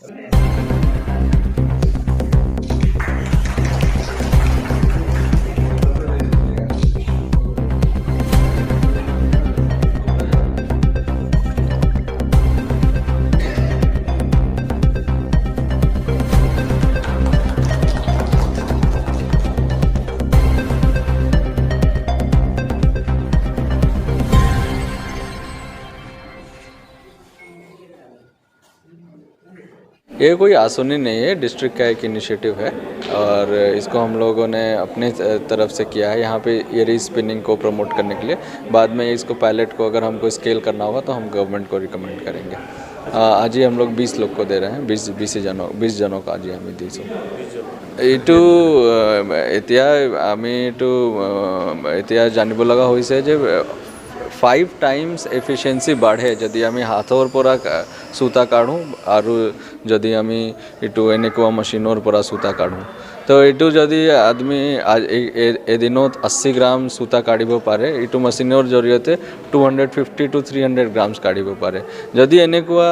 ये कोई आसुनी नहीं है, डिस्ट्रिक्ट का एक इनिशिएटिव है और इसको हम लोगों ने अपने तरफ से किया है यहाँ पे एरी स्पिनिंग को प्रमोट करने के लिए। बाद में इसको पायलट को अगर हमको स्केल करना होगा तो हम गवर्नमेंट को रिकमेंड करेंगे। आज ही हम लोग 20 लोग को दे रहे हैं, 20 जनों को आज ही हमें दी। এইটো এতিয়া জানিব লগা হৈছে যে 5 টাইমস এফিচিয়েন্সি বাঢ়ে যদি আমি হাতৰ পৰা সূতা কাঢ়ো আৰু যদি আমি এইটো এনেকুৱা মেচিনৰ পৰা সূতা কাঢ়ো। তো এইটো যদি আদমি এদিনত 80 গ্ৰাম সূতা কাঢ়িব পাৰে, এইটো মেচিনৰ জৰিয়তে 250 to 300 গ্ৰামছ কাঢ়িব পাৰে। যদি এনেকুৱা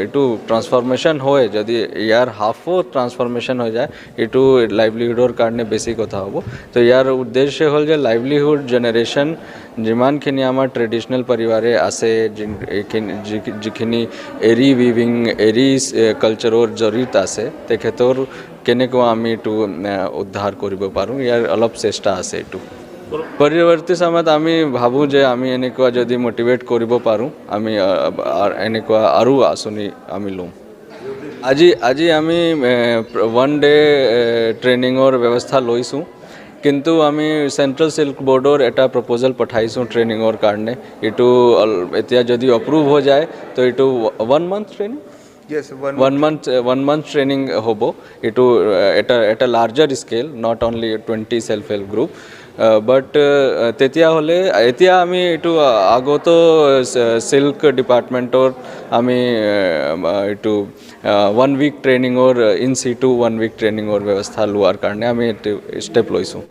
এইটো ট্ৰান্সফৰমেশ্যন হয়, যদি ইয়াৰ হাফো ট্ৰান্সফৰমেশ্যন হৈ যায়, এইটো লাইভলিহুডৰ কাৰণে বেছি কথা হ'ব। তো ইয়াৰ উদ্দেশ্য হ'ল যে লাইভলিহুড জেনেৰেশ্যন যিমানখিনি আমাৰ ট্ৰেডিশ্যনেল পৰিবাৰে আছে, যিখিনি এৰী উইভিং এৰী কালচাৰৰ জড়িত আছে, তেখেতৰ কেনেকুৱা আমি এইটো উদ্ধাৰ কৰিব পাৰোঁ, ইয়াৰ অলপ চেষ্টা আছে। এইটো পৰৱৰ্তী সময়ত আমি ভাবোঁ যে আমি এনেকুৱা যদি মটিভেট কৰিব পাৰোঁ, আমি এনেকুৱা আৰু আঁচনি আমি ল'ম। আজি আমি 1 ডে ট্ৰেইনিঙৰ ব্যৱস্থা লৈছোঁ, কিন্তু আমি চেণ্ট্ৰেল চিল্ক বোৰ্ডৰ এটা প্ৰপ'জেল পঠাইছোঁ ট্ৰেইনিঙৰ কাৰণে। এইটো এতিয়া যদি এপ্ৰুভ হৈ যায় তো এইটো 1 month training, one month training হ'ব। এইটো এটা larger scale, not only 20 self help group. But তেতিয়াহ'লে এতিয়া আমি এইটো আগতো চিল্ক ডিপাৰ্টমেণ্টৰ আমি এইটো 1 উইক ট্ৰেইনিঙৰ ইন সিটু 1 উইক ট্ৰেইনিঙৰ ব্যৱস্থা লোৱাৰ কাৰণে আমি এইটো ষ্টেপ লৈছোঁ।